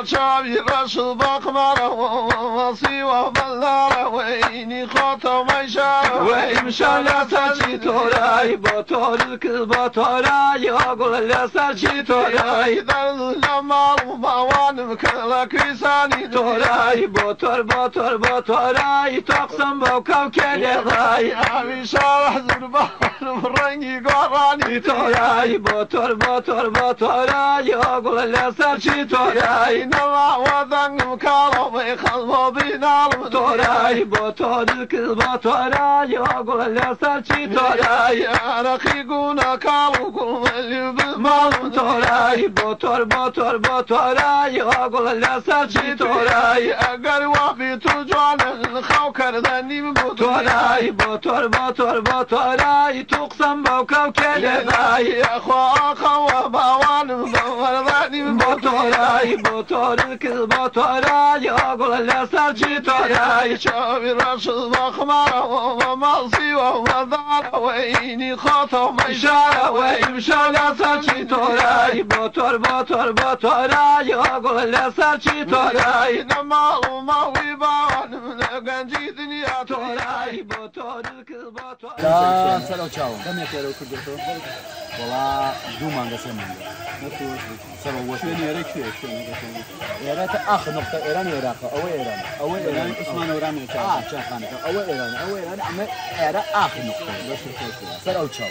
شابي رشد بقمر وصي وبلار ويني خاطر ما يشاء ويمشى لسرشي توراي بطارك بطاراي أقول لسرشي توراي ذل لما وموان مكلك لساني توراي بطار بطار بطاراي تقسم بوكو كلغاي أبي شارح زربان رنگي قراني توراي بطار بطار بطاراي أقول لسرشي توراي نما وذنب كلام خلوا بينام توراي بطارك بطاراي أقول لسرشي توراي أنا خيقونا كلو كل اللي بالمال توراي بطار بطار بطاراي أقول لسرشي توراي أقر وفي تجان الخوكر ذني توراي بطار بطار بطاراي تقسم بوكو كلغاي أخوا أخوا بوان بورداني بطاراي بطارك بطاراي أقول لسرشي توراي شابي رشد بخمر ومالسي ومدار ويني خاطر ميشار ويمشى لسرشي توراي بطار بطار بطاراي أقول لسرشي توراي نما وماوي بوان من قنجي دنيا توراي بطارك بطاراي لا سلام چاو كم يكيرو كدرتو والله دو مانگا سه مانگا سبب وش شنو يرى شو إيران آخر نقطة إيران وعراق أو إيران عثمان ورامي كان خانة أو إيران أما إيران آخر نقطة سلام چاو